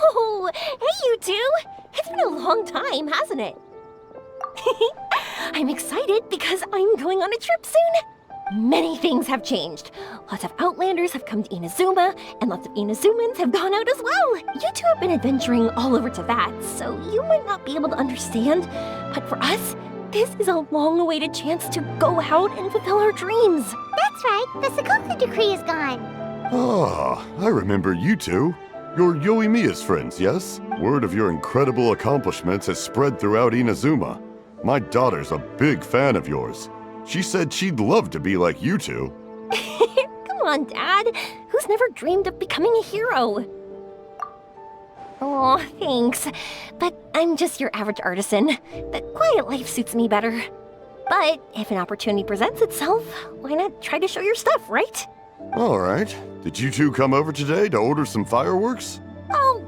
Oh, hey you two! It's been a long time, hasn't it? I'm excited because I'm going on a trip soon. Many things have changed. Lots of Outlanders have come to Inazuma, and lots of Inazumans have gone out as well. You two have been adventuring all over Teyvat, so you might not be able to understand. But for us, this is a long-awaited chance to go out and fulfill our dreams. That's right, the Sakoku decree is gone. Ah, I remember you two. You're Yoimiya's friends, yes? Word of your incredible accomplishments has spread throughout Inazuma. My daughter's a big fan of yours. She said she'd love to be like you two. Come on, Dad. Who's never dreamed of becoming a hero? Oh, thanks. But I'm just your average artisan. The quiet life suits me better. But if an opportunity presents itself, why not try to show your stuff, right? All right. Did you two come over today to order some fireworks? Oh,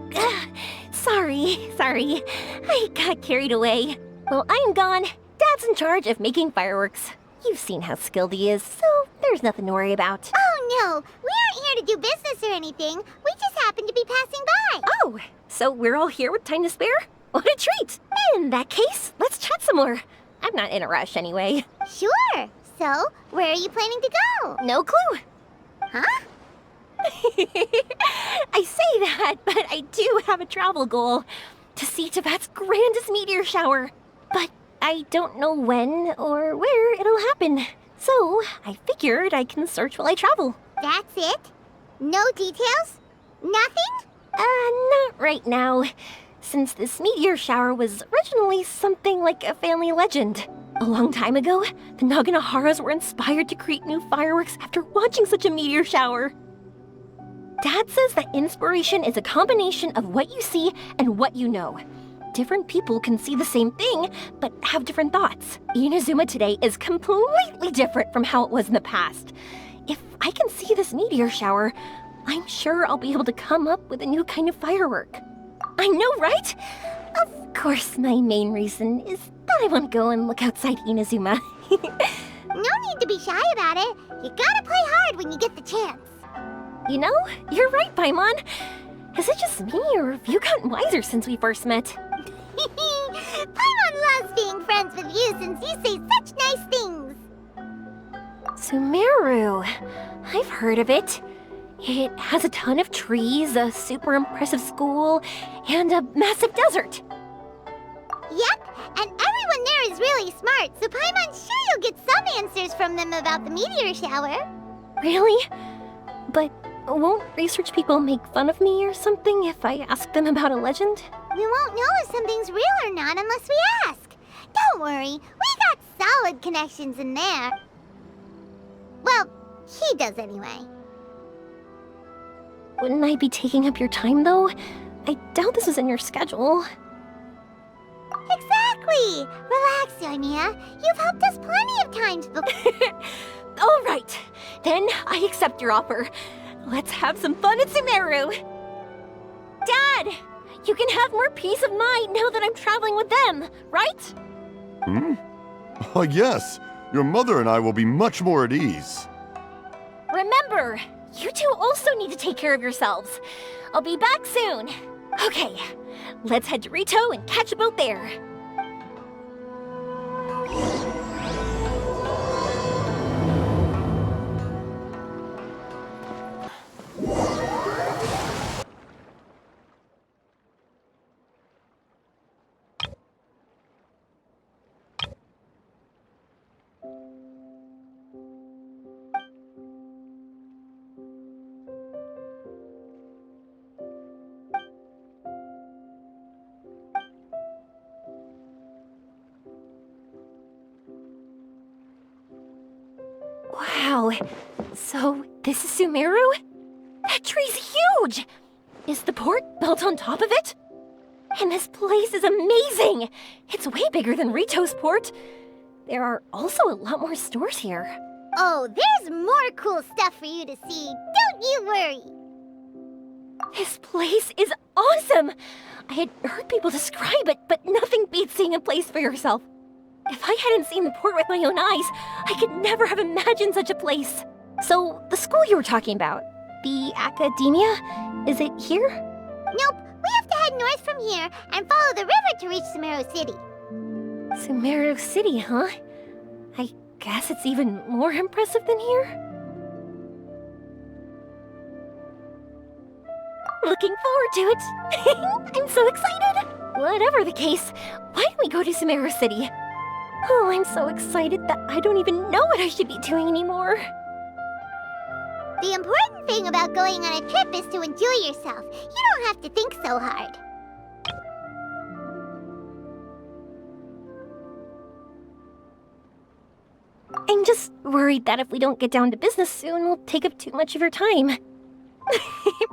sorry. I got carried away. Well, I'm gone. Dad's in charge of making fireworks. You've seen how skilled he is, so there's nothing to worry about. Oh no, we aren't here to do business or anything. We just happen to be passing by. Oh, so we're all here with time to spare? What a treat! In that case, let's chat some more. I'm not in a rush anyway. Sure. So, where are you planning to go? No clue. Huh? I say that, but I do have a travel goal. To see Teyvat's grandest meteor shower. But I don't know when or where it'll happen. So, I figured I can search while I travel. That's it? No details? Nothing? Not right now. Since this meteor shower was originally something like a family legend. A long time ago, the Nagonoharas were inspired to create new fireworks after watching such a meteor shower. Dad says that inspiration is a combination of what you see and what you know. Different people can see the same thing, but have different thoughts. Inazuma today is completely different from how it was in the past. If I can see this meteor shower, I'm sure I'll be able to come up with a new kind of firework. I know, right? Of course, my main reason is that I want to go and look outside Inazuma. No need to be shy about it. You gotta play hard when you get the chance. You know, you're right, Paimon. Is it just me, or have you gotten wiser since we first met? Paimon loves being friends with you since you say such nice things. Sumeru. I've heard of it. It has a ton of trees, a super impressive school, and a massive desert. Yep, and everyone there is really smart, so Paimon's sure you'll get some answers from them about the meteor shower. Really? But won't research people make fun of me or something if I ask them about a legend? We won't know if something's real or not unless we ask. Don't worry, we got solid connections in there. Well, he does anyway. Wouldn't I be taking up your time, though? I doubt this is in your schedule. Exactly! Relax, Yoimiya. You've helped us plenty of times before. All right, then I accept your offer. Let's have some fun at Sumeru. Dad, you can have more peace of mind now that I'm traveling with them, right? Oh, yes. Your mother and I will be much more at ease. Remember, you two also need to take care of yourselves. I'll be back soon. Okay, let's head to Rito and catch a boat there. Wow, so this is Sumeru? That tree's huge! Is the port built on top of it? And this place is amazing! It's way bigger than Rito's port. There are also a lot more stores here. Oh, there's more cool stuff for you to see. Don't you worry. This place is awesome! I had heard people describe it, but nothing beats seeing a place for yourself. If I hadn't seen the port with my own eyes, I could never have imagined such a place. So, the school you were talking about, the academia, is it here? Nope, we have to head north from here and follow the river to reach Sumeru City. Sumeru City, huh? I guess it's even more impressive than here. Looking forward to it. I'm so excited. Whatever the case, why don't we go to Sumeru City? Oh, I'm so excited that I don't even know what I should be doing anymore. The important thing about going on a trip is to enjoy yourself. You don't have to think so hard. I'm just worried that if we don't get down to business soon, we'll take up too much of your time.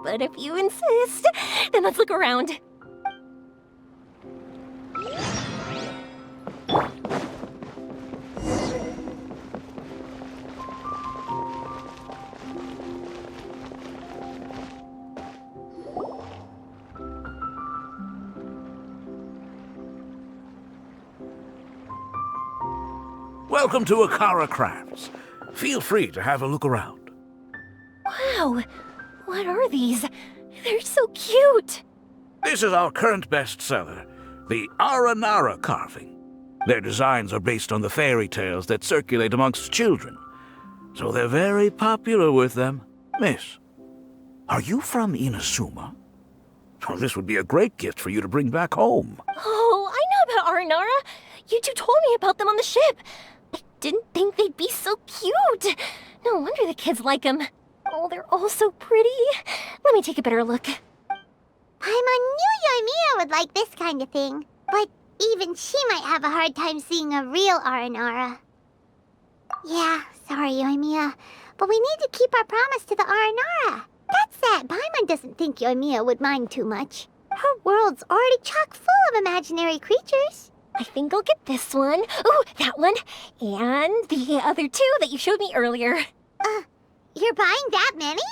But if you insist, then let's look around. Welcome to Akara Crafts. Feel free to have a look around. Wow, what are these? They're so cute. This is our current bestseller, the Aranara carving. Their designs are based on the fairy tales that circulate amongst children, so they're very popular with them. Miss, are you from Inazuma? Oh, this would be a great gift for you to bring back home. Oh, I know about Aranara. You two told me about them on the ship. I didn't think they'd be so cute. No wonder the kids like them. Oh, they're all so pretty. Let me take a better look. Paimon knew Yoimiya would like this kind of thing, but even she might have a hard time seeing a real Aranara. Yeah, sorry, Yoimiya, but we need to keep our promise to the Aranara. That's that Paimon doesn't think Yoimiya would mind too much. Her world's already chock full of imaginary creatures. I think I'll get this one. Ooh, that one. And the other two that you showed me earlier. You're buying that many?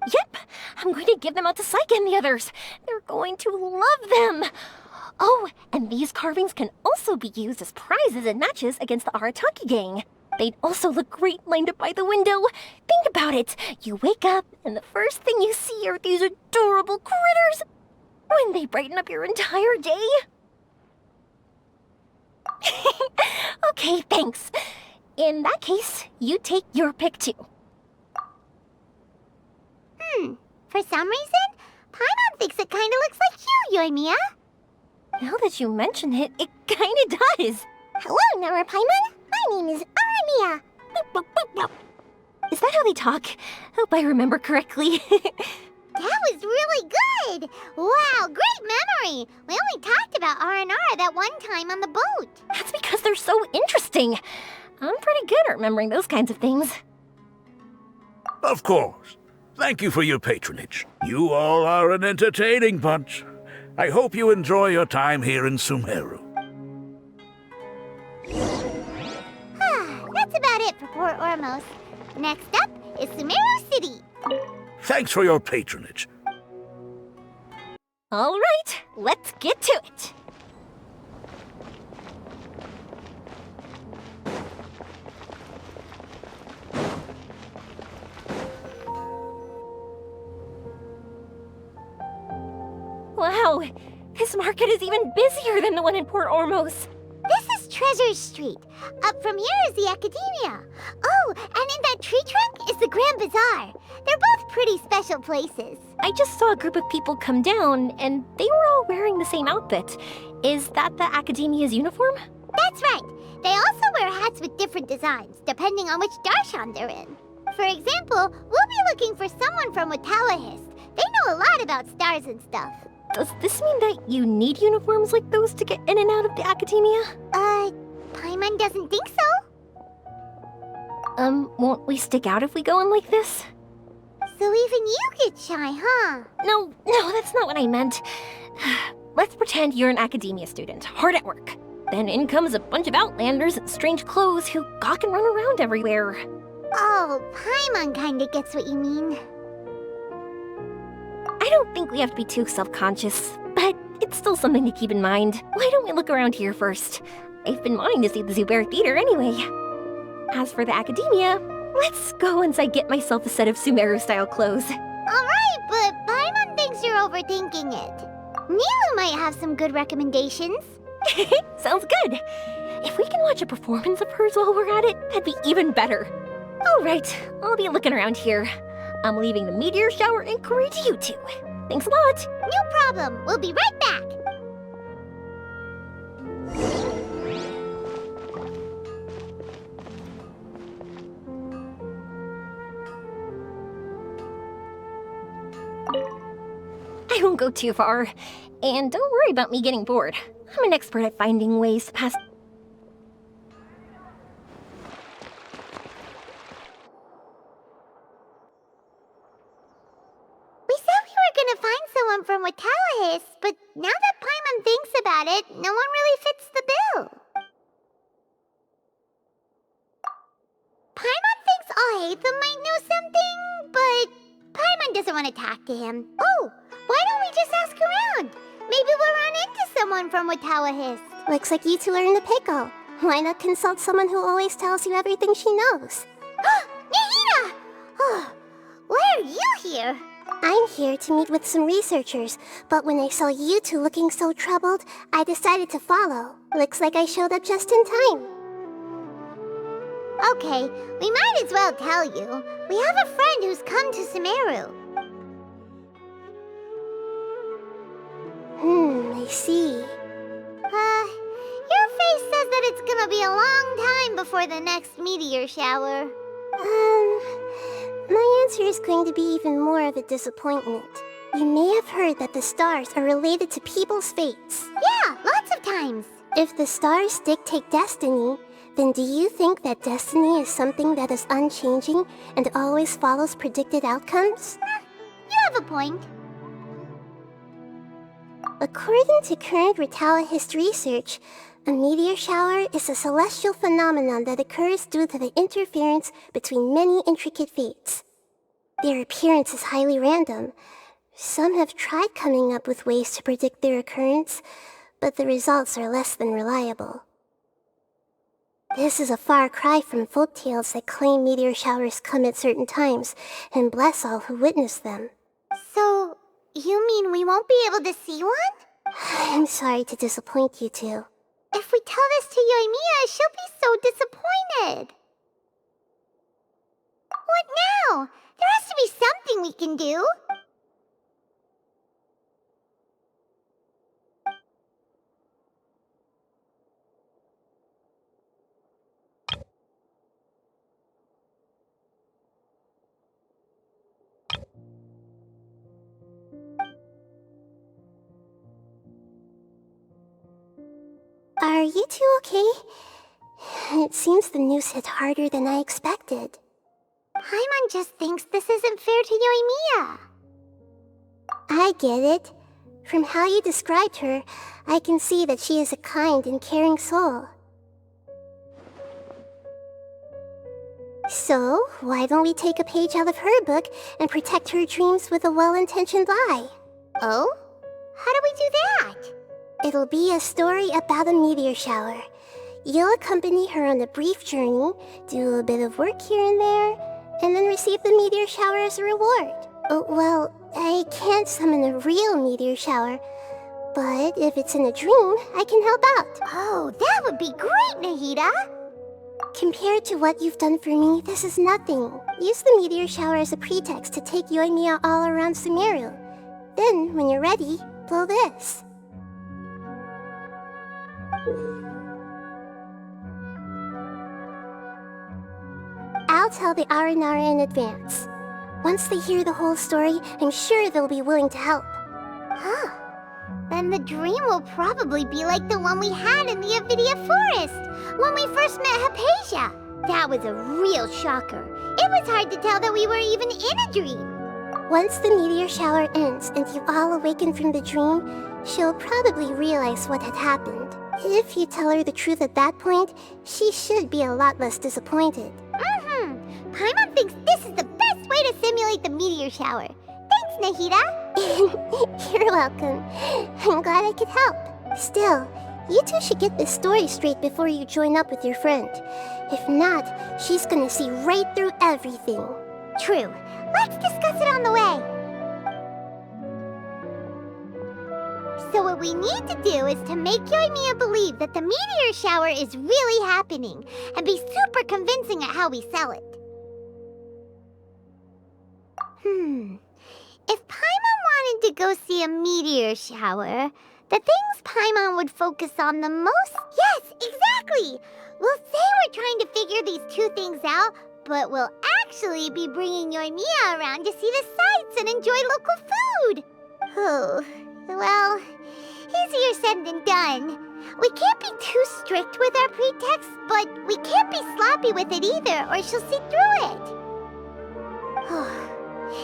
Yep, I'm going to give them out to Saika and the others. They're going to love them. Oh, and these carvings can also be used as prizes and matches against the Arataki gang. They'd also look great lined up by the window. Think about it. You wake up, and the first thing you see are these adorable critters. Wouldn't they brighten up your entire day? Okay, thanks. In that case, you take your pick too. For some reason, Paimon thinks it kinda looks like you, Yoimiya. Now that you mention it, it kinda does. Hello, Nara Paimon. My name is Yoimiya. Is that how they talk? Hope I remember correctly. That was really good! Wow, great memory! We only talked about Aranara that one time on the boat. That's because they're so interesting. I'm pretty good at remembering those kinds of things. Of course. Thank you for your patronage. You all are an entertaining bunch. I hope you enjoy your time here in Sumeru. That's about it for Port Ormos. Next up is Sumeru City. Thanks for your patronage. All right, let's get to it. Wow, this market is even busier than the one in Port Ormos. This is Treasure Street. Up from here is the Academia. Oh, and in that tree trunk is the Grand Bazaar. They're both pretty special places. I just saw a group of people come down, and they were all wearing the same outfit. Is that the Academia's uniform? That's right. They also wear hats with different designs, depending on which darshan they're in. For example, we'll be looking for someone from Watawahist. They know a lot about stars and stuff. Does this mean that you need uniforms like those to get in and out of the Academia? Paimon doesn't think so. Won't we stick out if we go in like this? So even you get shy, huh? No, that's not what I meant. Let's pretend you're an Academia student, hard at work. Then in comes a bunch of outlanders in strange clothes who gawk and run around everywhere. Oh, Paimon kinda gets what you mean. I don't think we have to be too self-conscious, but it's still something to keep in mind. Why don't we look around here first? I've been wanting to see the Zubair Theater anyway. As for the Academia, let's go once I get myself a set of Sumeru-style clothes. Alright, but Paimon thinks you're overthinking it. Nilu might have some good recommendations. Sounds good. If we can watch a performance of hers while we're at it, that'd be even better. All right, I'll be looking around here. I'm leaving the meteor shower inquiry to you two. Thanks a lot. No problem. We'll be right back. I won't go too far. And don't worry about me getting bored. I'm an expert at finding ways to pass... We said we were gonna find someone from Watawahis, but now that Paimon thinks about it, no one really fits the bill. Paimon thinks Alhaitham might know something, but Paimon doesn't want to talk to him. Oh, why don't we just ask around? Maybe we'll run into someone from Watawahis. Looks like you two are in a pickle. Why not consult someone who always tells you everything she knows? Nahida! Oh, why are you here? I'm here to meet with some researchers, but when I saw you two looking so troubled, I decided to follow. Looks like I showed up just in time. Okay, we might as well tell you. We have a friend who's come to Sumeru. I see. Your face says that it's gonna be a long time before the next meteor shower. My answer is going to be even more of a disappointment. You may have heard that the stars are related to people's fates. Yeah, lots of times. If the stars dictate destiny, then do you think that destiny is something that is unchanging and always follows predicted outcomes? You have a point. According to current Watawahist research, a meteor shower is a celestial phenomenon that occurs due to the interference between many intricate fates. Their appearance is highly random. Some have tried coming up with ways to predict their occurrence, but the results are less than reliable. This is a far cry from folktales that claim meteor showers come at certain times and bless all who witness them. So, you mean we won't be able to see one? I'm sorry to disappoint you two. If we tell this to Yoimiya, she'll be so disappointed. What now? There has to be something we can do. Are you two okay? It seems the news hit harder than I expected. Paimon just thinks this isn't fair to Yoimiya. I get it. From how you described her, I can see that she is a kind and caring soul. So, why don't we take a page out of her book and protect her dreams with a well-intentioned lie? Oh? How do we do that? It'll be a story about a meteor shower. You'll accompany her on a brief journey, do a bit of work here and there, and then receive the meteor shower as a reward. Well, I can't summon a real meteor shower, but if it's in a dream, I can help out. Oh, that would be great, Nahida! Compared to what you've done for me, this is nothing. Use the meteor shower as a pretext to take Yoimiya all around Sumeru. Then, when you're ready, blow this. I'll tell the Aranara in advance. Once they hear the whole story, I'm sure they'll be willing to help. Huh. Then the dream will probably be like the one we had in the Avidia Forest, when we first met Hypatia. That was a real shocker. It was hard to tell that we were even in a dream. Once the meteor shower ends and you all awaken from the dream, she'll probably realize what had happened. If you tell her the truth at that point, she should be a lot less disappointed. Paimon thinks this is the best way to simulate the meteor shower. Thanks, Nahida. You're welcome. I'm glad I could help. Still, you two should get this story straight before you join up with your friend. If not, she's gonna see right through everything. True. Let's discuss it on the way. So what we need to do is to make Yoimiya believe that the meteor shower is really happening, and be super convincing at how we sell it. If Paimon wanted to go see a meteor shower, the things Paimon would focus on the most... Yes, exactly! We'll say we're trying to figure these two things out, but we'll actually be bringing Yoimiya around to see the sights and enjoy local food. Oh, well, easier said than done. We can't be too strict with our pretext, but we can't be sloppy with it either, or she'll see through it.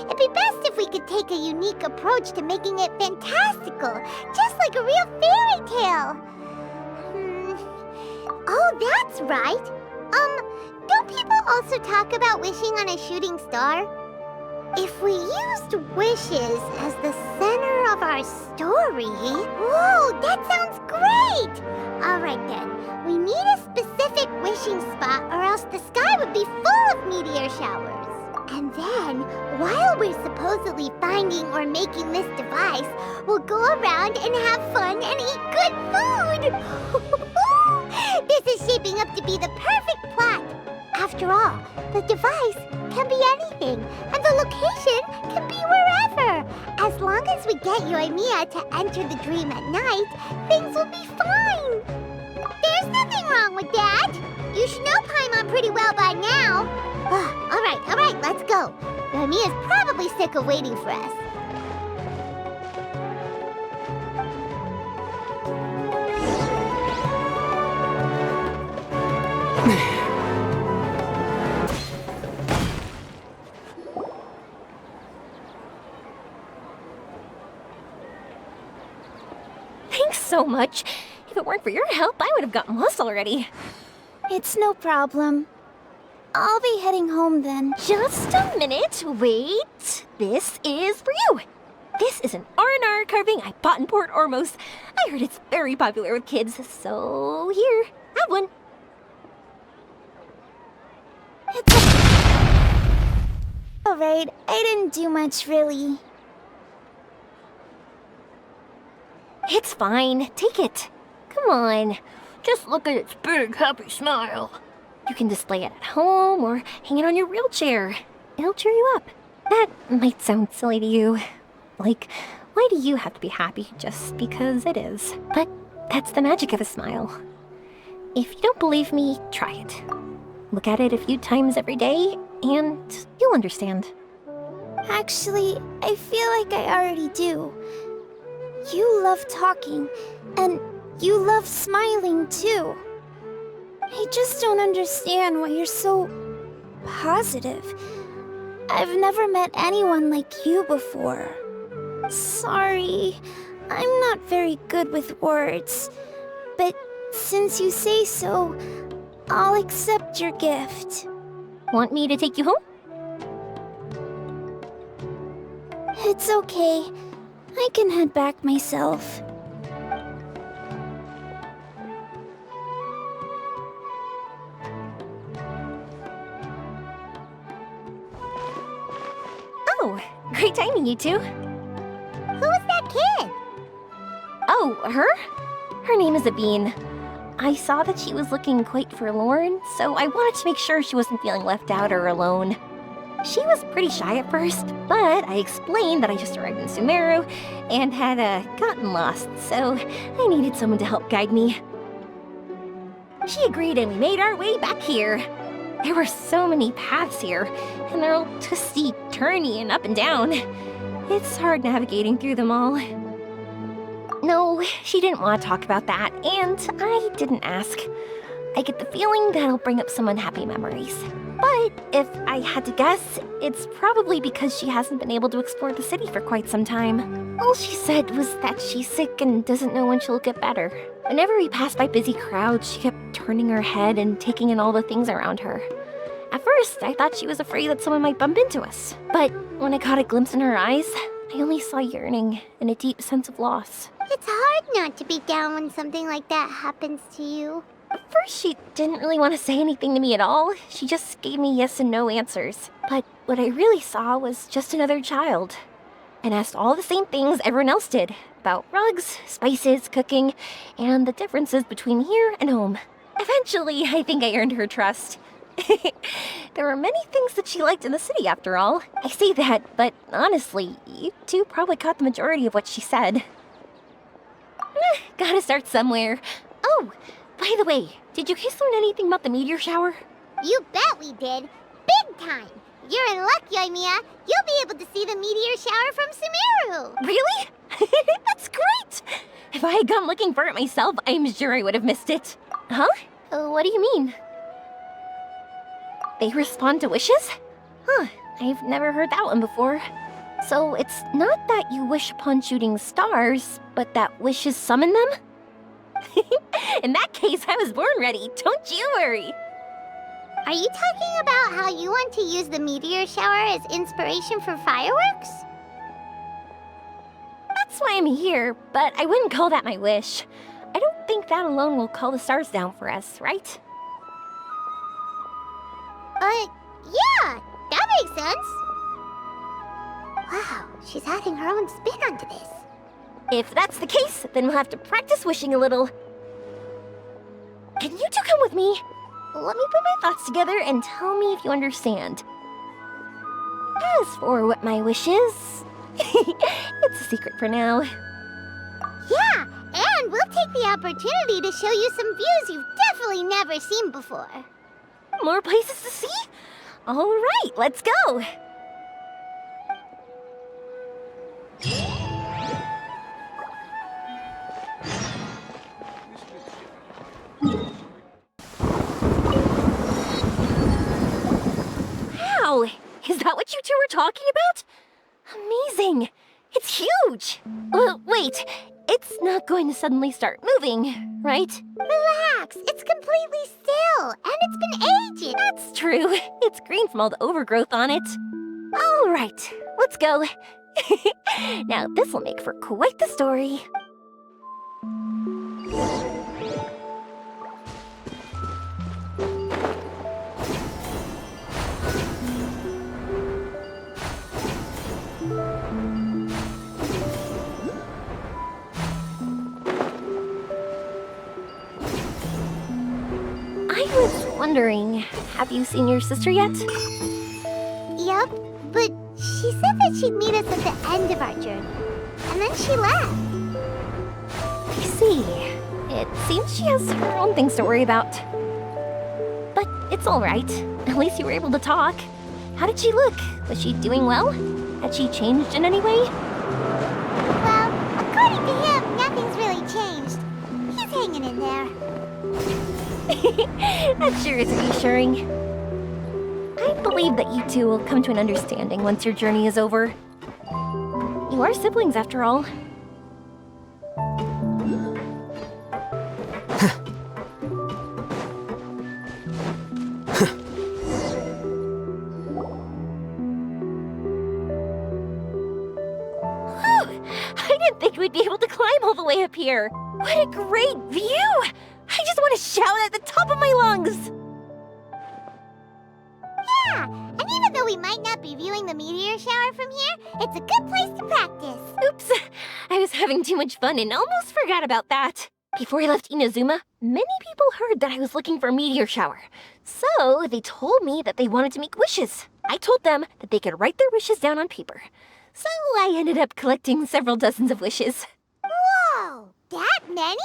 It'd be best if we could take a unique approach to making it fantastical, just like a real fairy tale. Oh, that's right. Don't people also talk about wishing on a shooting star? If we used wishes as the center of our story... Whoa, that sounds great! Alright then, we need a specific wishing spot or else the sky would be full of meteor showers. And then, while we're supposedly finding or making this device, we'll go around and have fun and eat good food! This is shaping up to be the perfect plot! After all, the device can be anything, and the location can be wherever. As long as we get Yoimiya to enter the dream at night, things will be fine. There's nothing wrong with that. You should know Paimon pretty well by now. All right, let's go. Yoimiya's probably sick of waiting for us. Thanks so much. If it weren't for your help, I would have gotten lost already. It's no problem. I'll be heading home then. Just a minute, wait. This is for you. This is an R&R carving I bought in Port Ormos. I heard it's very popular with kids, so here, have one. It's alright, I didn't do much really. It's fine, take it. Come on, just look at its big, happy smile. You can display it at home or hang it on your wheelchair. It'll cheer you up. That might sound silly to you. Like, why do you have to be happy just because it is? But that's the magic of a smile. If you don't believe me, try it. Look at it a few times every day, and you'll understand. Actually, I feel like I already do. You love talking, and you love smiling too. I just don't understand why you're so positive. I've never met anyone like you before. Sorry, I'm not very good with words. But since you say so, I'll accept your gift. Want me to take you home? It's okay. I can head back myself. Oh, great timing, you two. Who was that kid? Oh, her? Her name is Abine. I saw that she was looking quite forlorn, so I wanted to make sure she wasn't feeling left out or alone. She was pretty shy at first, but I explained that I just arrived in Sumeru and had gotten lost, so I needed someone to help guide me. She agreed and we made our way back here. There were so many paths here, and they're all twisty, turny, and up and down. It's hard navigating through them all. No, she didn't want to talk about that, and I didn't ask. I get the feeling that'll bring up some unhappy memories. But if I had to guess, it's probably because she hasn't been able to explore the city for quite some time. All she said was that she's sick and doesn't know when she'll get better. Whenever we passed by busy crowds, she kept turning her head and taking in all the things around her. At first, I thought she was afraid that someone might bump into us. But when I caught a glimpse in her eyes, I only saw yearning and a deep sense of loss. It's hard not to be down when something like that happens to you. At first, she didn't really want to say anything to me at all. She just gave me yes and no answers. But what I really saw was just another child. And asked all the same things everyone else did. about rugs, spices, cooking, and the differences between here and home. Eventually, I think I earned her trust. There were many things that she liked in the city, after all. I say that, but honestly, you two probably caught the majority of what she said. Gotta start somewhere. Oh, by the way, did you guys learn anything about the meteor shower? You bet we did. Big time. You're in luck, Yoimiya. You'll be able to see the meteor shower from Sumeru. Really? That's great! If I had gone looking for it myself, I'm sure I would have missed it. Huh? What do you mean? They respond to wishes? Huh, I've never heard that one before. So it's not that you wish upon shooting stars, but that wishes summon them? In that case, I was born ready, don't you worry. Are you talking about how you want to use the meteor shower as inspiration for fireworks? That's why I'm here, but I wouldn't call that my wish. I don't think that alone will call the stars down for us, right? Yeah, that makes sense. Wow, she's adding her own spin onto this. If that's the case, then we'll have to practice wishing a little. Can you two come with me? Let me put my thoughts together and tell me if you understand. As for what my wish is, it's a secret for now. Yeah, and we'll take the opportunity to show you some views you've definitely never seen before. More places to see? All right, let's go. Wow, is that what you two were talking about? Amazing. It's huge. Wait, it's not going to suddenly start moving, right? Relax, it's completely still, and it's been ages. That's true. It's green from all the overgrowth on it. All right, let's go. Now, this will make for quite the story. I was wondering, have you seen your sister yet? Yep, but she said that she'd meet us at the end of our journey, and then she left. I see. It seems she has her own things to worry about. But it's all right. At least you were able to talk. How did she look? Was she doing well? Had she changed in any way? Well, according to him, nothing's really changed. He's hanging in there. That sure is reassuring. I believe that you two will come to an understanding once your journey is over. You are siblings, after all. I didn't think we'd be able to climb all the way up here. What a great view! I just want to shout at the top of my lungs! Yeah, and even though we might not be viewing the meteor shower from here, it's a good place to practice. Oops, I was having too much fun and almost forgot about that. Before I left Inazuma, many people heard that I was looking for a meteor shower. So they told me that they wanted to make wishes. I told them that they could write their wishes down on paper. So I ended up collecting several dozens of wishes. Whoa, that many?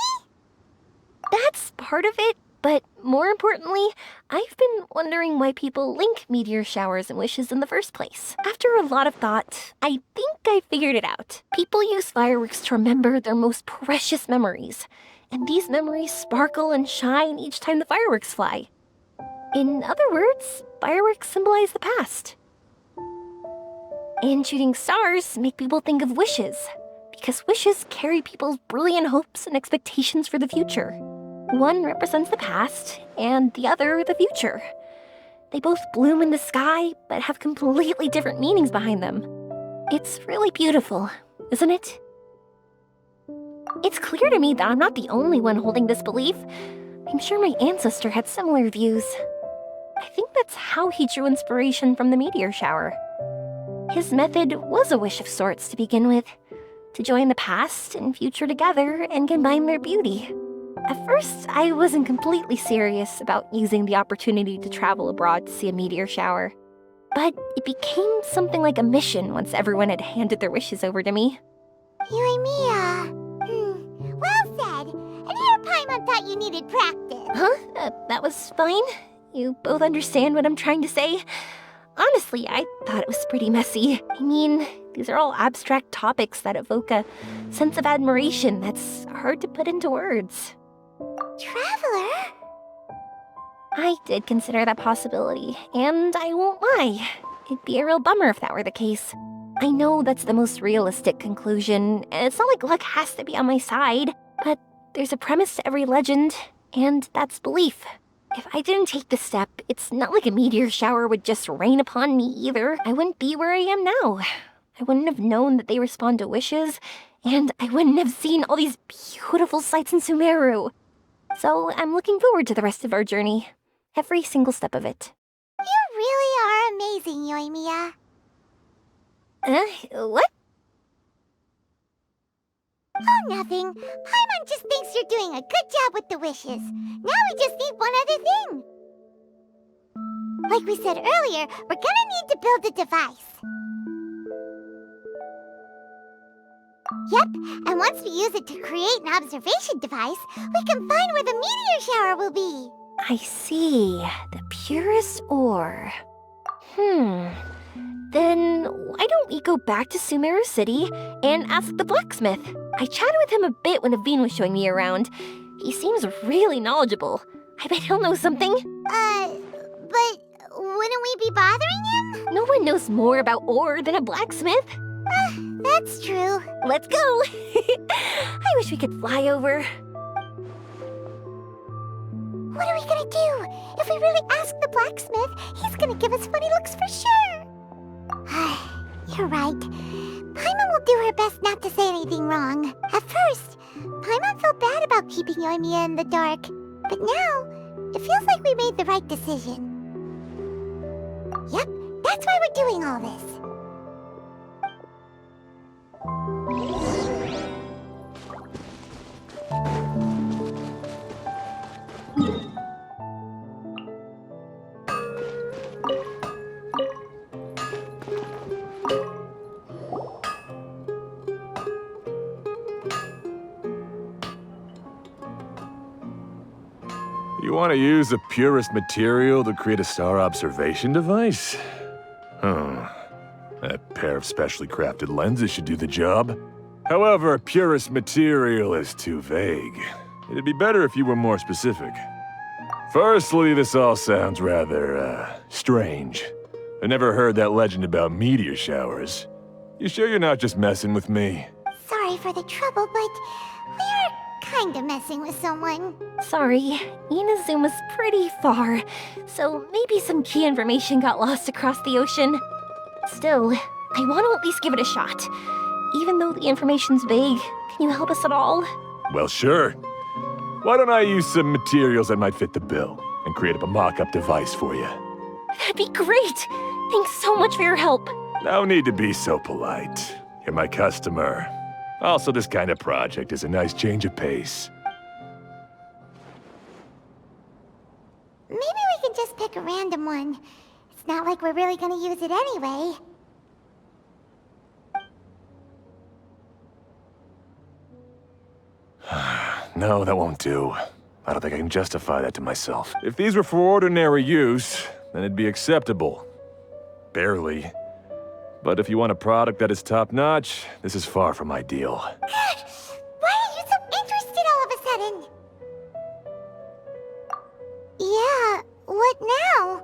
That's part of it, but more importantly, I've been wondering why people link meteor showers and wishes in the first place. After a lot of thought, I think I figured it out. People use fireworks to remember their most precious memories, and these memories sparkle and shine each time the fireworks fly. In other words, fireworks symbolize the past. And shooting stars make people think of wishes, because wishes carry people's brilliant hopes and expectations for the future. One represents the past, and the other the future. They both bloom in the sky, but have completely different meanings behind them. It's really beautiful, isn't it? It's clear to me that I'm not the only one holding this belief. I'm sure my ancestor had similar views. I think that's how he drew inspiration from the meteor shower. His method was a wish of sorts to begin with, to join the past and future together and combine their beauty. At first, I wasn't completely serious about using the opportunity to travel abroad to see a meteor shower. But it became something like a mission once everyone had handed their wishes over to me. Yoimiya. Well said. And here Paimon thought you needed practice. Huh? That was fine. You both understand what I'm trying to say? Honestly, I thought it was pretty messy. I mean, these are all abstract topics that evoke a sense of admiration that's hard to put into words. Traveler? I did consider that possibility, and I won't lie. It'd be a real bummer if that were the case. I know that's the most realistic conclusion, and it's not like luck has to be on my side, but there's a premise to every legend, and that's belief. If I didn't take the step, it's not like a meteor shower would just rain upon me either. I wouldn't be where I am now. I wouldn't have known that they respond to wishes, and I wouldn't have seen all these beautiful sights in Sumeru. So I'm looking forward to the rest of our journey. Every single step of it. You really are amazing, Yoimiya. What? Oh, nothing. Paimon just thinks you're doing a good job with the wishes. Now we just need one other thing. Like we said earlier, we're gonna need to build a device. Yep, and once we use it to create an observation device, we can find where the meteor shower will be. I see. The purest ore. Then why don't we go back to Sumeru City and ask the blacksmith? I chatted with him a bit when Aveen was showing me around. He seems really knowledgeable. I bet he'll know something. But wouldn't we be bothering him? No one knows more about ore than a blacksmith. That's true. Let's go! I wish we could fly over. What are we gonna do? If we really ask the blacksmith, he's gonna give us funny looks for sure. You're right. Paimon will do her best not to say anything wrong. At first, Paimon felt bad about keeping Yoimiya in the dark. But now, it feels like we made the right decision. Yep, that's why we're doing all this. You want to use the purest material to create a star observation device? That pair of specially crafted lenses should do the job. However, purest material is too vague. It'd be better if you were more specific. Firstly, this all sounds rather, strange. I never heard that legend about meteor showers. You sure you're not just messing with me? Sorry for the trouble, but we are kinda messing with someone. Sorry, Inazuma's pretty far, so maybe some key information got lost across the ocean. Still, I want to at least give it a shot. Even though the information's vague, can you help us at all? Well, sure. Why don't I use some materials that might fit the bill and create up a mock-up device for you? That'd be great! Thanks so much for your help. No need to be so polite. You're my customer. Also, this kind of project is a nice change of pace. Maybe we can just pick a random one. It's not like we're really gonna use it anyway. No, that won't do. I don't think I can justify that to myself. If these were for ordinary use, then it'd be acceptable. Barely. But if you want a product that is top-notch, this is far from ideal. God, why are you so interested all of a sudden? Yeah, what now?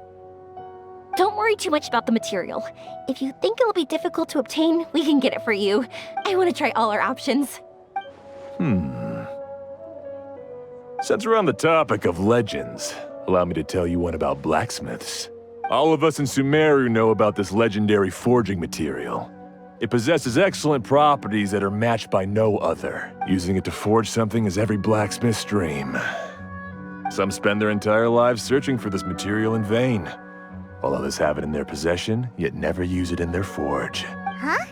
Don't worry too much about the material. If you think it'll be difficult to obtain, we can get it for you. I want to try all our options. Since we're on the topic of legends, allow me to tell you one about blacksmiths. All of us in Sumeru know about this legendary forging material. It possesses excellent properties that are matched by no other. Using it to forge something is every blacksmith's dream. Some spend their entire lives searching for this material in vain, while others have it in their possession, yet never use it in their forge. Huh?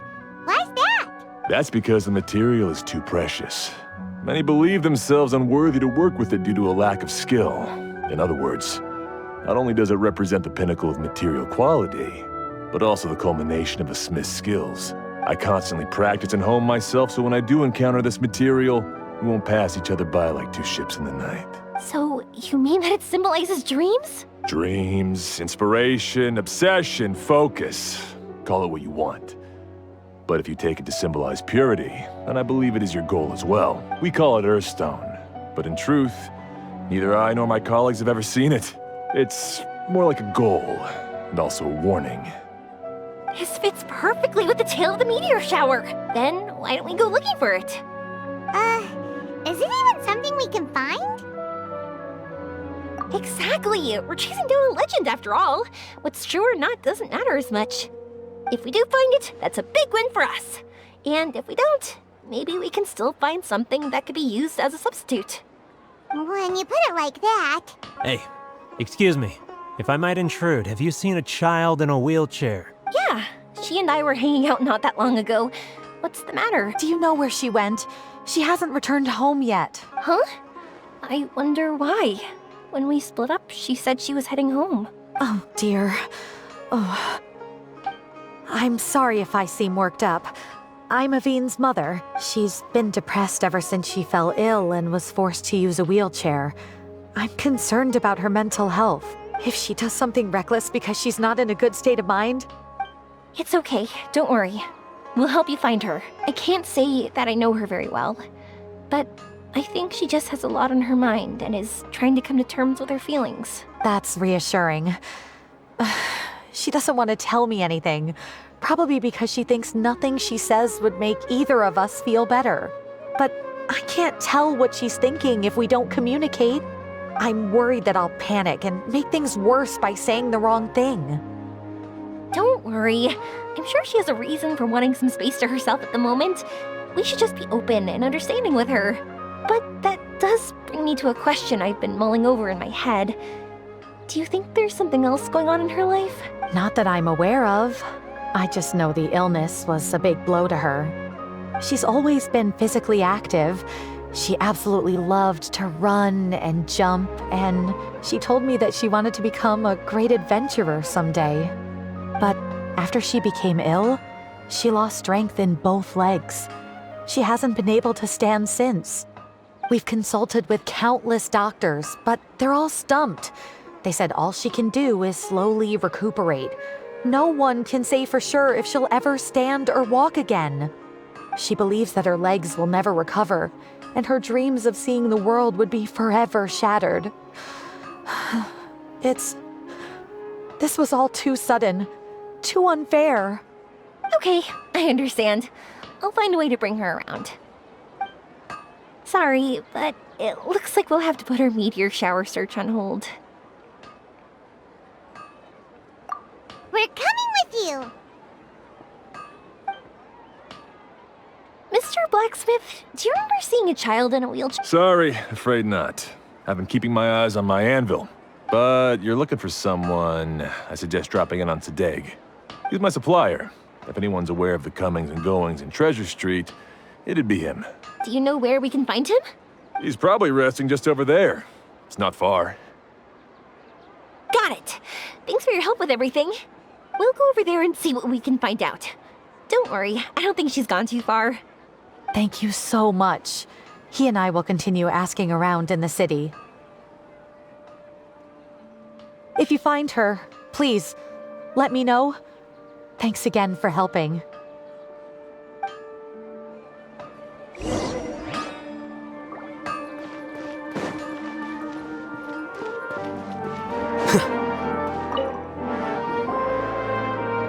Why's that? That's because the material is too precious. Many believe themselves unworthy to work with it due to a lack of skill. In other words, not only does it represent the pinnacle of material quality, but also the culmination of a smith's skills. I constantly practice and hone myself, so when I do encounter this material, we won't pass each other by like two ships in the night. So, you mean that it symbolizes dreams? Dreams, inspiration, obsession, focus. Call it what you want. But if you take it to symbolize purity, then I believe it is your goal as well. We call it Earthstone, but in truth, neither I nor my colleagues have ever seen it. It's more like a goal, and also a warning. This fits perfectly with the tale of the meteor shower. Then, why don't we go looking for it? Is it even something we can find? Exactly! We're chasing down a legend after all. What's true or not doesn't matter as much. If we do find it, that's a big win for us. And if we don't, maybe we can still find something that could be used as a substitute. When you put it like that... Hey, excuse me. If I might intrude, have you seen a child in a wheelchair? Yeah, she and I were hanging out not that long ago. What's the matter? Do you know where she went? She hasn't returned home yet. Huh? I wonder why. When we split up, she said she was heading home. Oh, dear. Oh. I'm sorry if I seem worked up. I'm Avine's mother. She's been depressed ever since she fell ill and was forced to use a wheelchair. I'm concerned about her mental health. If she does something reckless because she's not in a good state of mind... It's okay, don't worry. We'll help you find her. I can't say that I know her very well, but I think she just has a lot on her mind and is trying to come to terms with her feelings. That's reassuring. She doesn't want to tell me anything, probably because she thinks nothing she says would make either of us feel better. But I can't tell what she's thinking if we don't communicate. I'm worried that I'll panic and make things worse by saying the wrong thing. Don't worry. I'm sure she has a reason for wanting some space to herself at the moment. We should just be open and understanding with her. But that does bring me to a question I've been mulling over in my head. Do you think there's something else going on in her life? Not that I'm aware of. I just know the illness was a big blow to her. She's always been physically active. She absolutely loved to run and jump, and she told me that she wanted to become a great adventurer someday. But after she became ill, she lost strength in both legs. She hasn't been able to stand since. We've consulted with countless doctors, but they're all stumped. They said all she can do is slowly recuperate. No one can say for sure if she'll ever stand or walk again. She believes that her legs will never recover, and her dreams of seeing the world would be forever shattered. This was all too sudden, too unfair. Okay, I understand. I'll find a way to bring her around. Sorry, but it looks like we'll have to put our meteor shower search on hold. We're coming with you! Mr. Blacksmith, do you remember seeing a child in a wheelchair? Sorry, afraid not. I've been keeping my eyes on my anvil. But you're looking for someone, I suggest dropping in on Sadeg. He's my supplier. If anyone's aware of the comings and goings in Treasure Street, it'd be him. Do you know where we can find him? He's probably resting just over there. It's not far. Got it. Thanks for your help with everything. We'll go over there and see what we can find out. Don't worry, I don't think she's gone too far. Thank you so much. He and I will continue asking around in the city. If you find her, please, let me know. Thanks again for helping.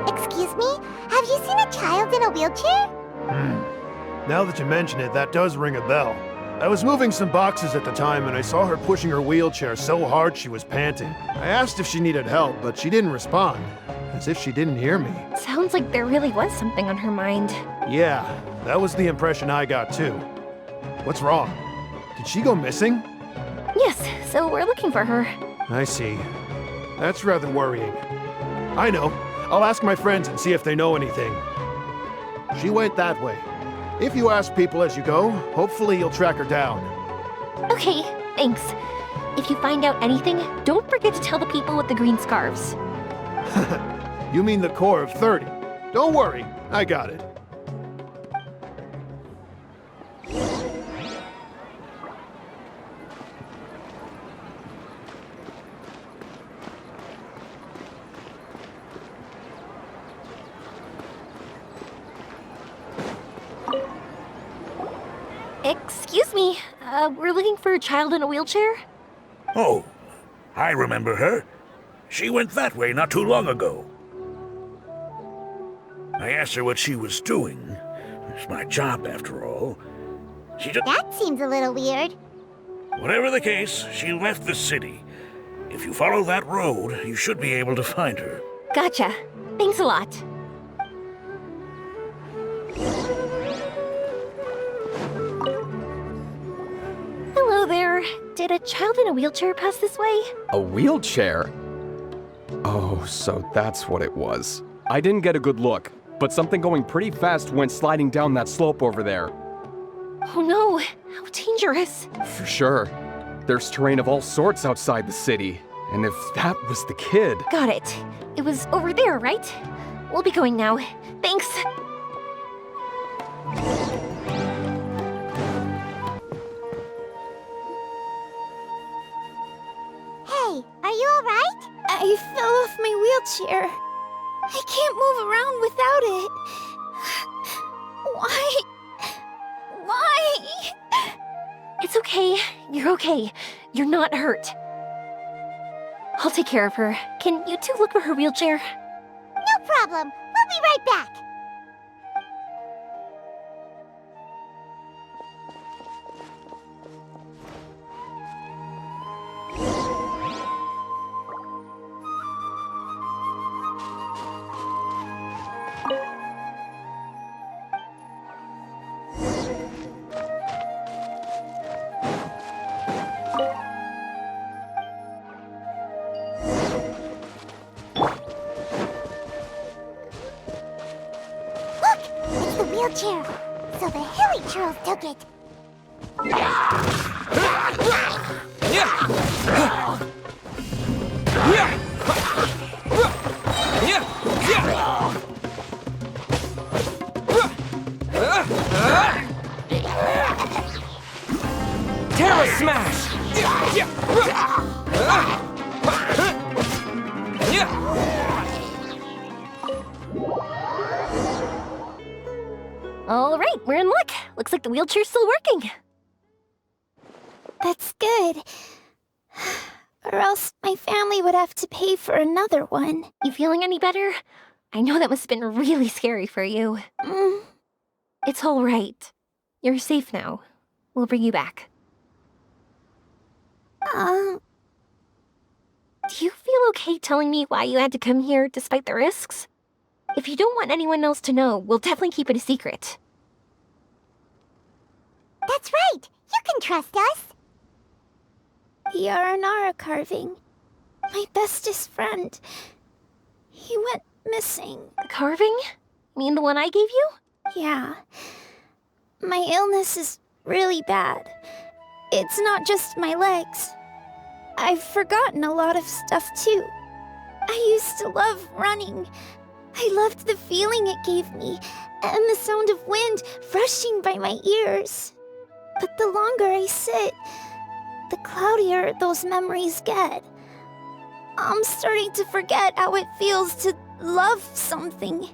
Excuse me? Have you seen a child in a wheelchair? Now that you mention it, that does ring a bell. I was moving some boxes at the time and I saw her pushing her wheelchair so hard she was panting. I asked if she needed help, but she didn't respond, as if she didn't hear me. Sounds like there really was something on her mind. Yeah, that was the impression I got too. What's wrong? Did she go missing? Yes, so we're looking for her. I see. That's rather worrying. I know. I'll ask my friends and see if they know anything. She went that way. If you ask people as you go, hopefully you'll track her down. Okay, thanks. If you find out anything, don't forget to tell the people with the green scarves. You mean the core of 30. Don't worry, I got it. Excuse me, we're looking for a child in a wheelchair? Oh, I remember her. She went that way not too long ago. I asked her what she was doing. It's my job, after all. She just... That seems a little weird. Whatever the case, she left the city. If you follow that road, you should be able to find her. Gotcha. Thanks a lot. Hello there. Did a child in a wheelchair pass this way? A wheelchair? Oh, so that's what it was. I didn't get a good look, but something going pretty fast went sliding down that slope over there. Oh no, how dangerous. For sure. There's terrain of all sorts outside the city, and if that was the kid... Got it. It was over there, right? We'll be going now. Thanks. Hey, are you alright? I fell off my wheelchair. I can't move around without it. Why? Why? It's okay. You're okay. You're not hurt. I'll take care of her. Can you two look for her wheelchair? No problem. We'll be right back. Wheelchair. So the hilly churls took it. Terra Smash! All right, we're in luck. Looks like the wheelchair's still working. That's good. Or else my family would have to pay for another one. You feeling any better? I know that must have been really scary for you. It's all right. You're safe now. We'll bring you back. Do you feel okay telling me why you had to come here despite the risks? If you don't want anyone else to know, we'll definitely keep it a secret. That's right! You can trust us! The Aranara carving. My bestest friend. He went missing. The carving? You mean the one I gave you? Yeah. My illness is really bad. It's not just my legs. I've forgotten a lot of stuff too. I used to love running. I loved the feeling it gave me, and the sound of wind rushing by my ears. But the longer I sit, the cloudier those memories get. I'm starting to forget how it feels to love something.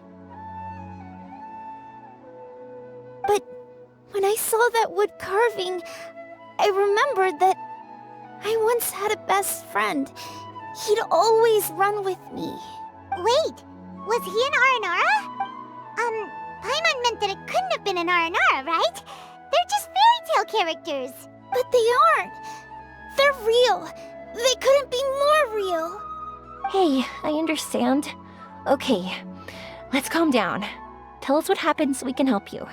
But when I saw that wood carving, I remembered that I once had a best friend. He'd always run with me. Wait, was he an Aranara? Paimon meant that it couldn't have been an Aranara, right? They're just fairy tale characters. But they aren't. They're real. They couldn't be more real. Hey, I understand. Okay, let's calm down. Tell us what happened so we can help you.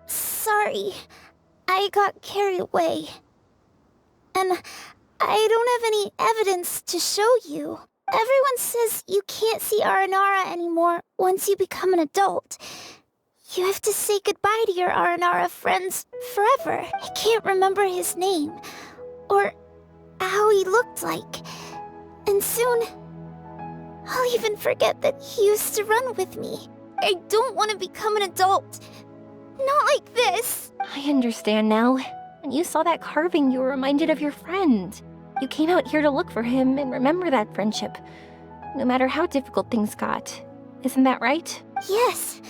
Sorry. I got carried away. And I don't have any evidence to show you. Everyone says you can't see Aranara anymore once you become an adult. You have to say goodbye to your Aranara friends forever. I can't remember his name, or how he looked like. And soon, I'll even forget that he used to run with me. I don't want to become an adult. Not like this. I understand now. When you saw that carving, you were reminded of your friend. You came out here to look for him and remember that friendship, no matter how difficult things got. Isn't that right? Yes.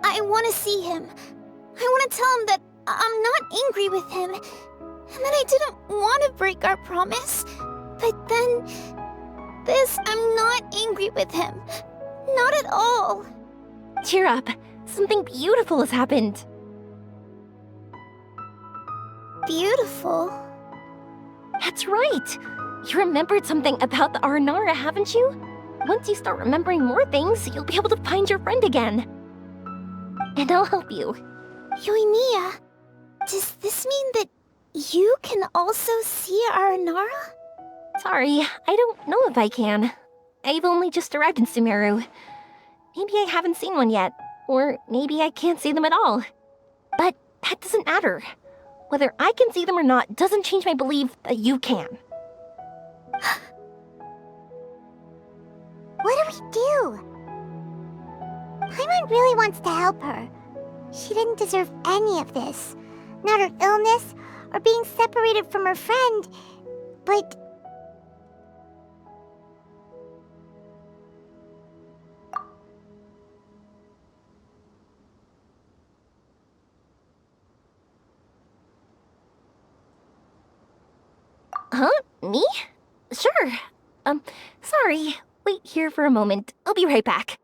I want to see him. I want to tell him that I'm not angry with him, and that I didn't want to break our promise. But then, I'm not angry with him. Not at all. Cheer up. Something beautiful has happened. Beautiful? That's right. You remembered something about the Aranara, haven't you? Once you start remembering more things, you'll be able to find your friend again. And I'll help you. Yoimiya, does this mean that you can also see Aranara? Sorry, I don't know if I can. I've only just arrived in Sumeru. Maybe I haven't seen one yet, or maybe I can't see them at all. But that doesn't matter. Whether I can see them or not doesn't change my belief that you can. What do we do? Paimon really wants to help her. She didn't deserve any of this. Not her illness, or being separated from her friend, but... Huh? Me? Sure. Sorry. Wait here for a moment. I'll be right back.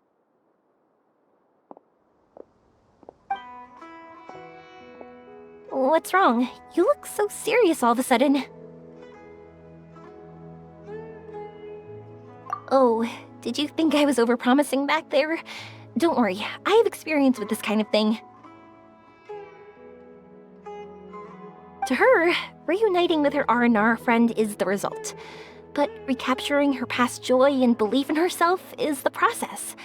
What's wrong? You look so serious all of a sudden. Oh, did you think I was overpromising back there? Don't worry, I have experience with this kind of thing. To her, reuniting with her Aranara friend is the result. But recapturing her past joy and belief in herself is the process.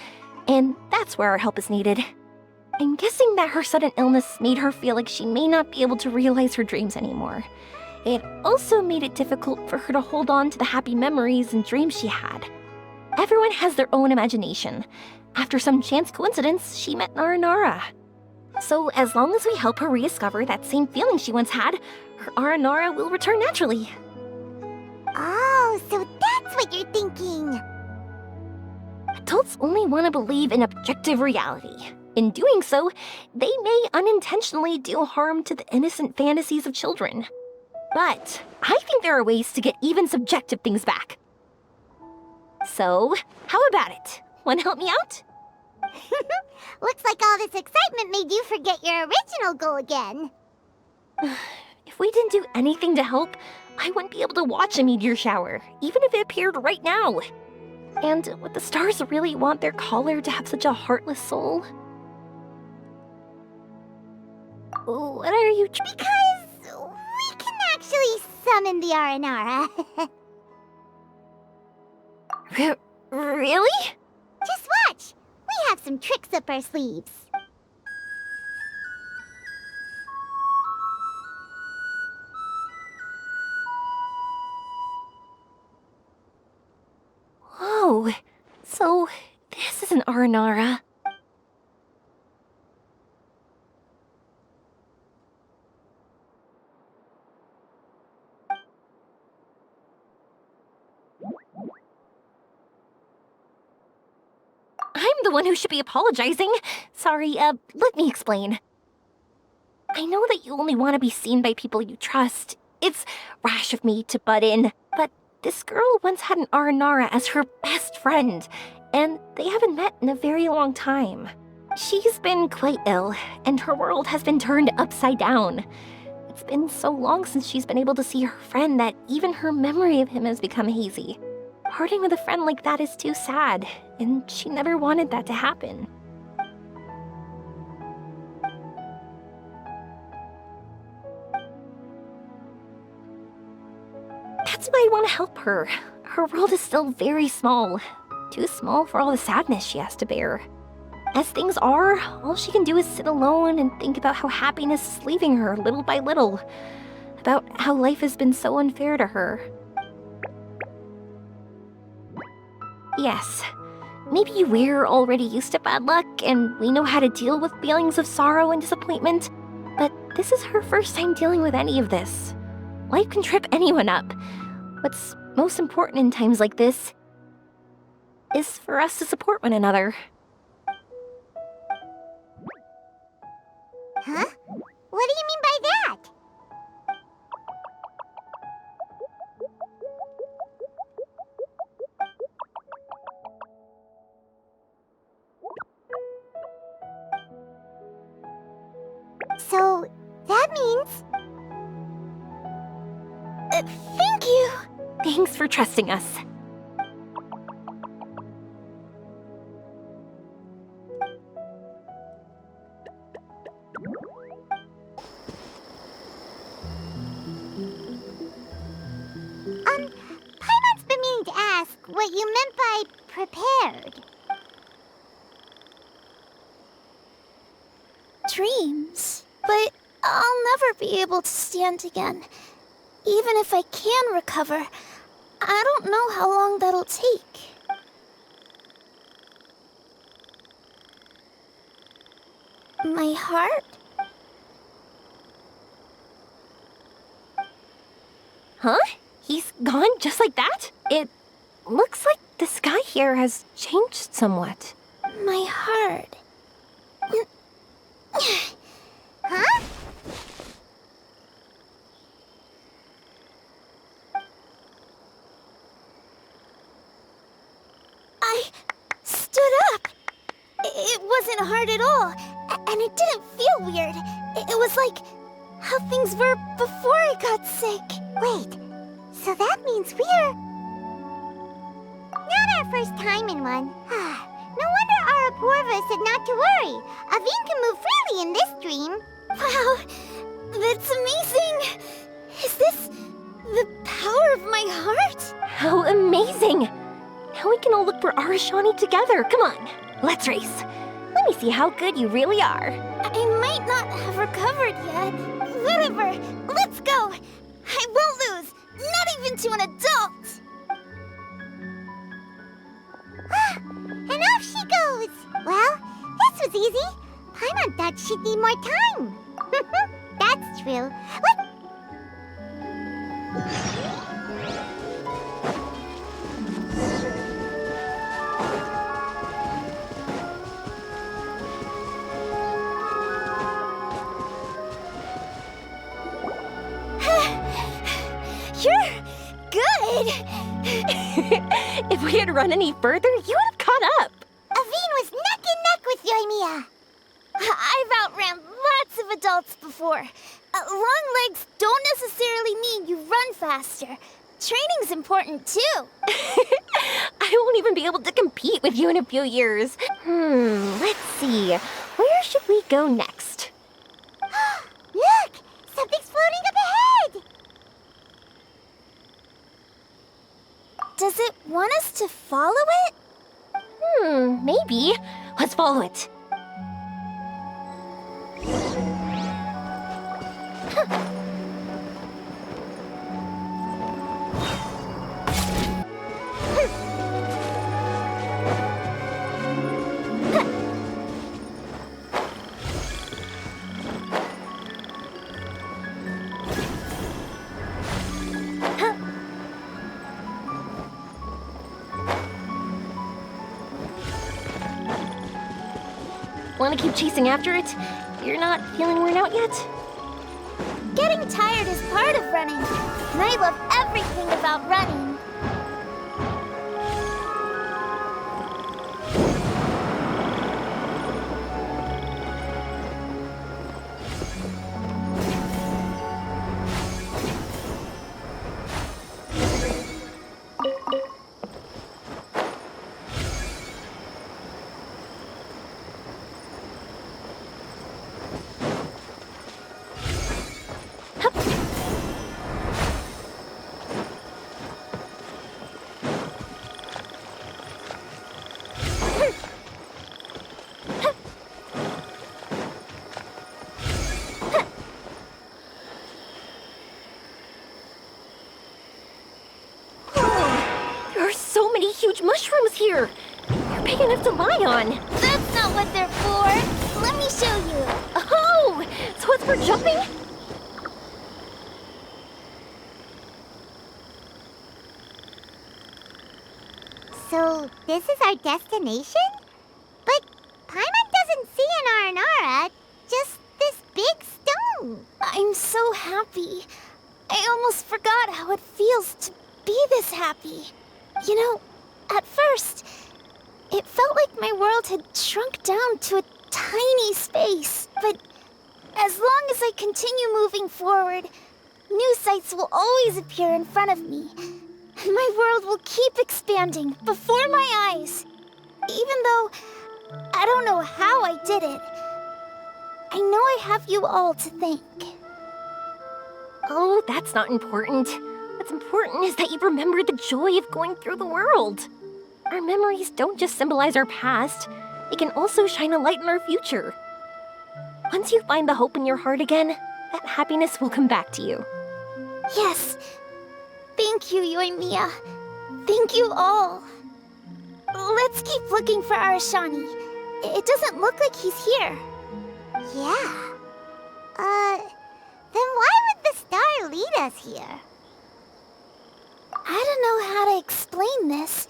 And that's where our help is needed. I'm guessing that her sudden illness made her feel like she may not be able to realize her dreams anymore. It also made it difficult for her to hold on to the happy memories and dreams she had. Everyone has their own imagination. After some chance coincidence, she met Aranara. So as long as we help her rediscover that same feeling she once had, her Aranara will return naturally. Oh, so that's what you're thinking. Adults only want to believe in objective reality. In doing so, they may unintentionally do harm to the innocent fantasies of children. But I think there are ways to get even subjective things back. So, how about it? Want to help me out? Looks like all this excitement made you forget your original goal again. If we didn't do anything to help, I wouldn't be able to watch a meteor shower, even if it appeared right now. And would the stars really want their caller to have such a heartless soul? What are you Because we can actually summon the Aranara. Really? Just watch! We have some tricks up our sleeves. Whoa, so this is an Aranara. I'm the one who should be apologizing. Sorry, let me explain. I know that you only want to be seen by people you trust. It's rash of me to butt in, but this girl once had an Aranara as her best friend, and they haven't met in a very long time. She's been quite ill, and her world has been turned upside down. It's been so long since she's been able to see her friend that even her memory of him has become hazy. Parting with a friend like that is too sad, and she never wanted that to happen. That's why I want to help her. Her world is still very small. Too small for all the sadness she has to bear. As things are, all she can do is sit alone and think about how happiness is leaving her little by little. About how life has been so unfair to her. Yes, maybe we're already used to bad luck and we know how to deal with feelings of sorrow and disappointment, but this is her first time dealing with any of this. Life can trip anyone up. What's most important in times like this is for us to support one another. Huh? What do you mean by that? So, that means... Thank you! Thanks for trusting us. Paimon's been meaning to ask what you meant by prepared. Dreams. But I'll never be able to stand again. Even if I can recover, I don't know how long that'll take. My heart? Huh? He's gone just like that? It looks like the sky here has changed somewhat. My heart. Huh? I stood up. It wasn't hard at all, and it didn't feel weird. It was like how things were before I got sick. Wait, so that means we're... not our first time in one. No wonder Arapurva said not to worry. Avin can move freely in this dream. Wow, that's amazing. Is this the power of my heart? How amazing! Now we can all look for Arashani together. Come on, let's race. Let me see how good you really are. I might not have recovered yet. Whatever, let's go. I won't lose, not even to an adult. And off she goes. Well, this was easy. Paimon thought she'd need more time. That's true. You're good. If we had run any further, you would have caught up. Avin was neck and neck with Yoimiya. I've outran lots of adults before. Long legs don't necessarily mean you run faster. Training's important too. I won't even be able to compete with you in a few years. Let's see. Where should we go next? Look! Something's floating up ahead! Does it want us to follow it? Maybe. Let's follow it. Want to keep chasing after it? You're not feeling worn out yet? Getting tired is part of running, and I love everything about running. here. You're big enough to lie on. That's not what they're for. Let me show you. Oh, so it's for jumping? So, this is our destination? But Paimon doesn't see an Aranara, just this big stone. I'm so happy. I almost forgot how it feels to be this happy. You know, at first, it felt like my world had shrunk down to a tiny space. But as long as I continue moving forward, new sights will always appear in front of me. And my world will keep expanding before my eyes. Even though I don't know how I did it, I know I have you all to thank. Oh, that's not important. What's important is that you remember the joy of going through the world. Our memories don't just symbolize our past, they can also shine a light in our future. Once you find the hope in your heart again, that happiness will come back to you. Yes. Thank you, Yoimiya. Thank you all. Let's keep looking for Arashani. It doesn't look like he's here. Yeah. Then why would the star lead us here? I don't know how to explain this.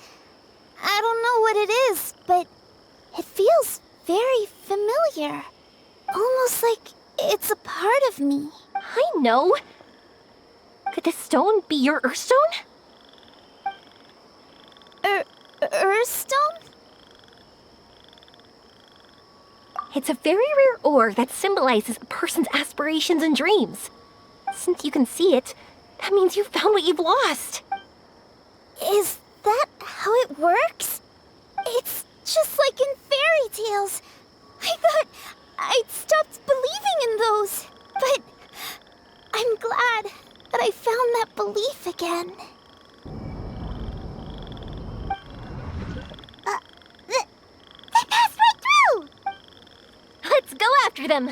I don't know what it is, but it feels very familiar. Almost like it's a part of me. I know. Could this stone be your Earthstone? Earthstone? It's a very rare ore that symbolizes a person's aspirations and dreams. Since you can see it, that means you've found what you've lost. Is that how it works? It's just like in fairy tales. I thought I'd stopped believing in those, but I'm glad that I found that belief again. They passed right through! Let's go after them.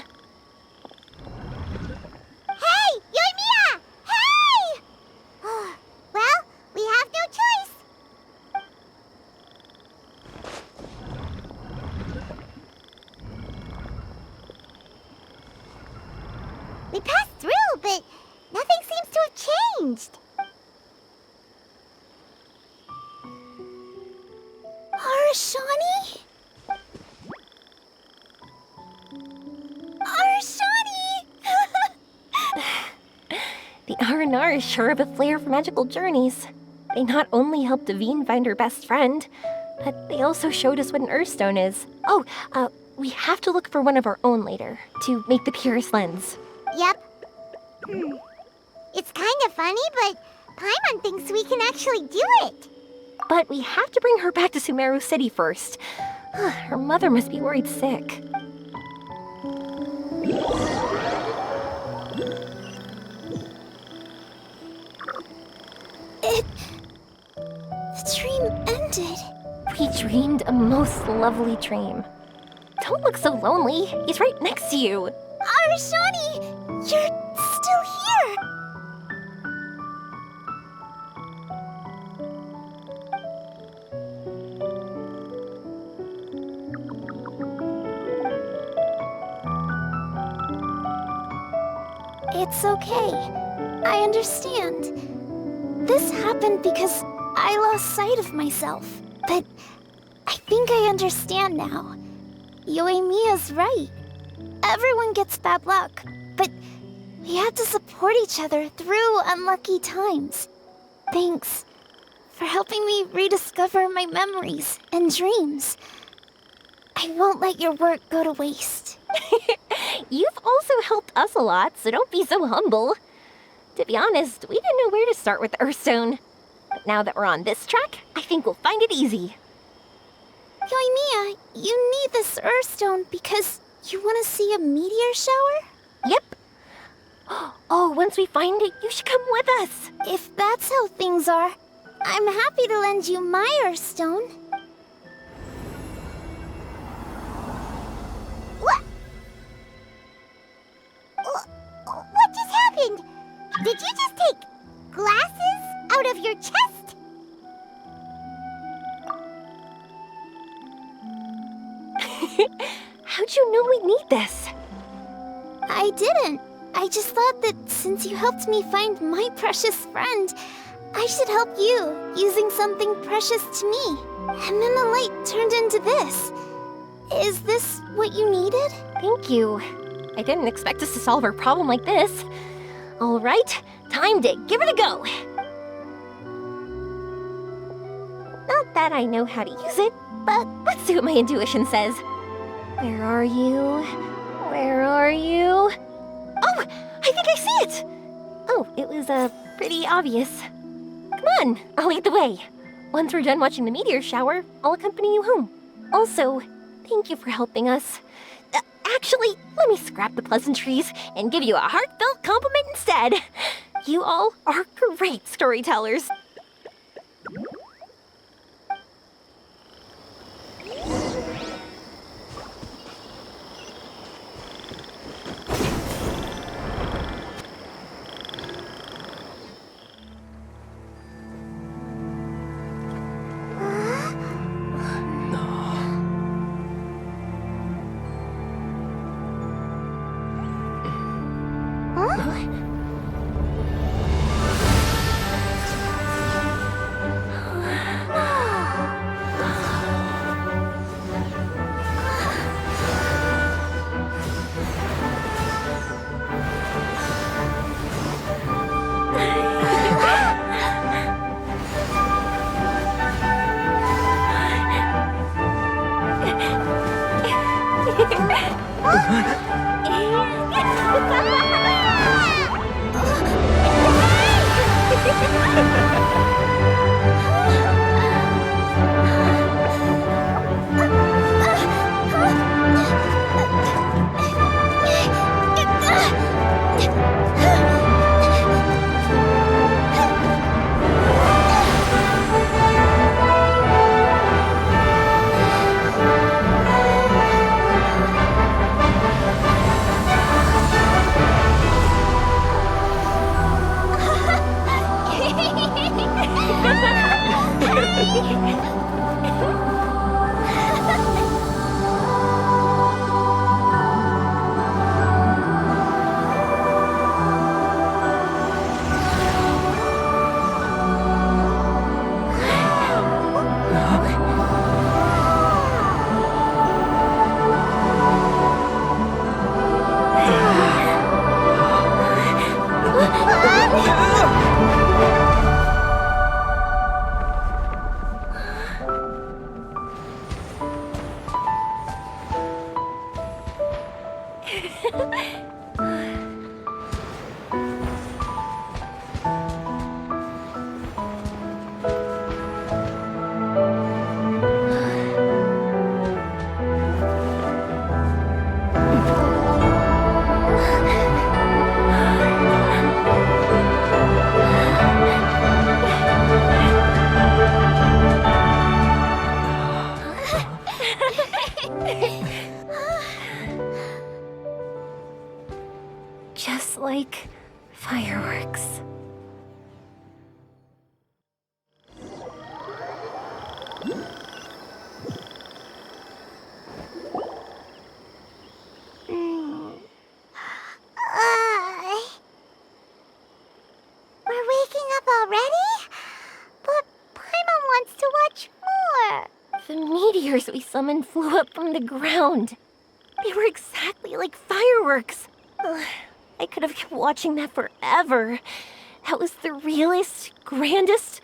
Hey, Yoimiya! Hey! Well, we have no choice. We passed through, but nothing seems to have changed. Arashani? Arashani! The Aranara is sure have a flair for magical journeys. They not only helped Davine find her best friend, but they also showed us what an Earthstone is. Oh, we have to look for one of our own later, to make the purest lens. Yep. It's kind of funny, but Paimon thinks we can actually do it. But we have to bring her back to Sumeru City first. Her mother must be worried sick. The dream ended. We dreamed a most lovely dream. Don't look so lonely. He's right next to you. Arashani! You're still here! It's okay. I understand. This happened because I lost sight of myself. But I think I understand now. Yoimiya's right. Everyone gets bad luck, but we have to support each other through unlucky times. Thanks for helping me rediscover my memories and dreams. I won't let your work go to waste. You've also helped us a lot, so don't be so humble. To be honest, we didn't know where to start with Earthstone. But now that we're on this track, I think we'll find it easy. Yoimiya, you need this Earthstone because you want to see a meteor shower? Yep. Oh, once we find it, you should come with us. If that's how things are, I'm happy to lend you my Earthstone. What just happened? Did you just take glasses out of your chest? How'd you know we'd need this? I didn't. I just thought that since you helped me find my precious friend, I should help you, using something precious to me. And then the light turned into this. Is this what you needed? Thank you. I didn't expect us to solve our problem like this. All right, time to give it a go. Not that I know how to use it, but let's see what my intuition says. Where are you? Where are you? Oh, I think I see it! Oh, it was, pretty obvious. Come on, I'll lead the way. Once we're done watching the meteor shower, I'll accompany you home. Also, thank you for helping us. Actually, let me scrap the pleasantries and give you a heartfelt compliment instead. You all are great storytellers. Just like fireworks. We're waking up already? But Paimon wants to watch more. The meteors we summoned flew up from the ground. They were exactly like fireworks. Ugh, I could have kept watching that forever. That was the realest, grandest,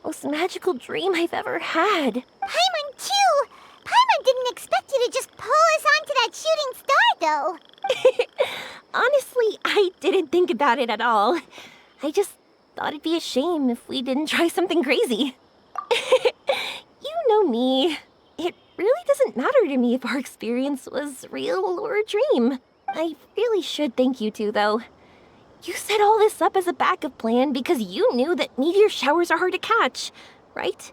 most magical dream I've ever had. Paimon too! Paimon didn't expect you to just pull us onto that shooting star, though. Honestly, I didn't think about it at all. I just thought it'd be a shame if we didn't try something crazy. You know me. It really doesn't matter to me if our experience was real or a dream. I really should thank you two, though. You set all this up as a backup plan because you knew that meteor showers are hard to catch, right?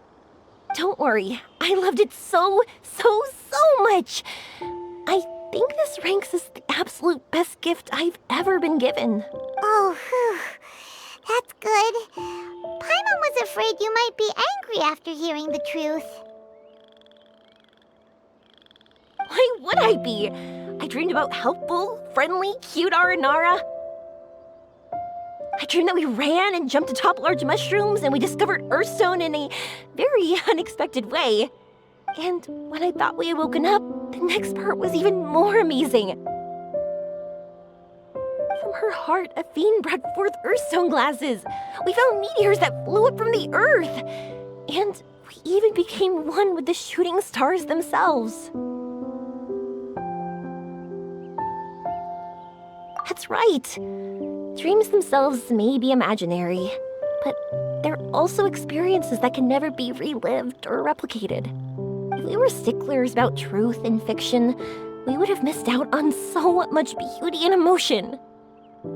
Don't worry, I loved it so much. I think this ranks as the absolute best gift I've ever been given. Oh, whew. That's good. Paimon was afraid you might be angry after hearing the truth. I would I be? I dreamed about helpful, friendly, cute Aranara. I dreamed that we ran and jumped atop large mushrooms and we discovered Earthstone in a very unexpected way. And when I thought we had woken up, the next part was even more amazing. From her heart, Athene brought forth Earthstone glasses. We found meteors that flew up from the Earth. And we even became one with the shooting stars themselves. That's right. Dreams themselves may be imaginary, but they're also experiences that can never be relived or replicated. If we were sticklers about truth in fiction, we would have missed out on so much beauty and emotion. You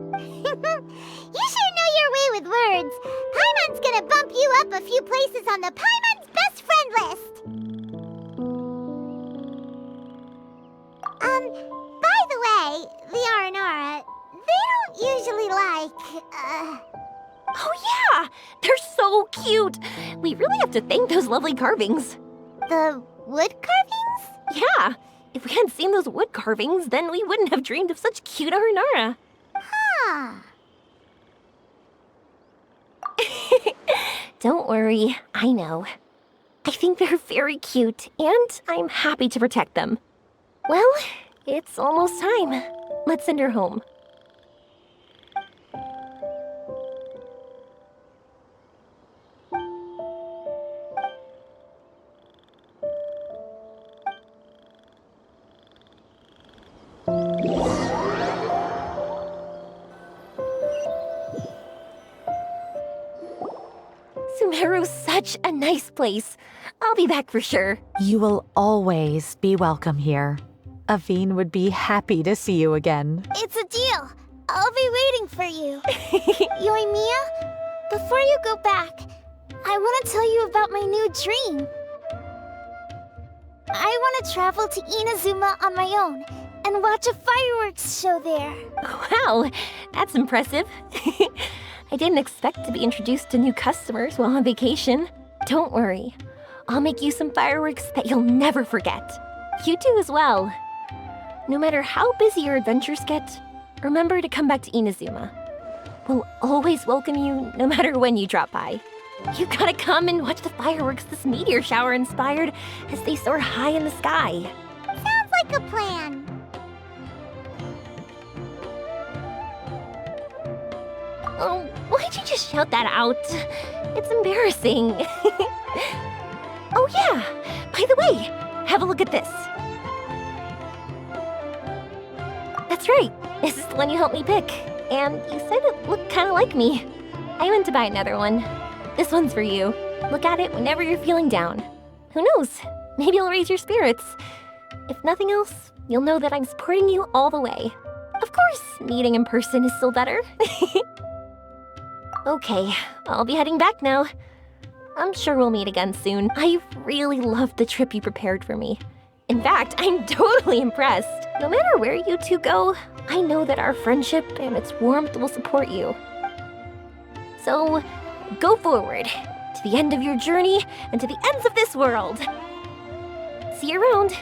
sure know your way with words. Paimon's gonna bump you up a few places on the Paimon's best friend list. By the way, the Aranara, they don't usually Oh yeah! They're so cute! We really have to thank those lovely carvings. the wood carvings? Yeah! If we hadn't seen those wood carvings, then we wouldn't have dreamed of such cute Aranara. Huh. Don't worry, I know. I think they're very cute, and I'm happy to protect them. Well, it's almost time. Let's send her home. Sumeru's such a nice place. I'll be back for sure. You will always be welcome here. Athene would be happy to see you again. It's a deal. I'll be waiting for you. Yoimiya, before you go back, I want to tell you about my new dream. I want to travel to Inazuma on my own and watch a fireworks show there. Wow, that's impressive. I didn't expect to be introduced to new customers while on vacation. Don't worry. I'll make you some fireworks that you'll never forget. You do as well. No matter how busy your adventures get, remember to come back to Inazuma. We'll always welcome you no matter when you drop by. You gotta come and watch the fireworks this meteor shower inspired as they soar high in the sky. Sounds like a plan. Oh, why'd you just shout that out? It's embarrassing. Oh yeah, by the way, have a look at this. That's right, this is the one you helped me pick. And you said it looked kind of like me. I went to buy another one. This one's for you. Look at it whenever you're feeling down. Who knows, maybe it'll raise your spirits. If nothing else, you'll know that I'm supporting you all the way. Of course, meeting in person is still better. Okay, I'll be heading back now. I'm sure we'll meet again soon. I really loved the trip you prepared for me. In fact, I'm totally impressed. No matter where you two go, I know that our friendship and its warmth will support you. So, go forward, to the end of your journey and to the ends of this world. See you around.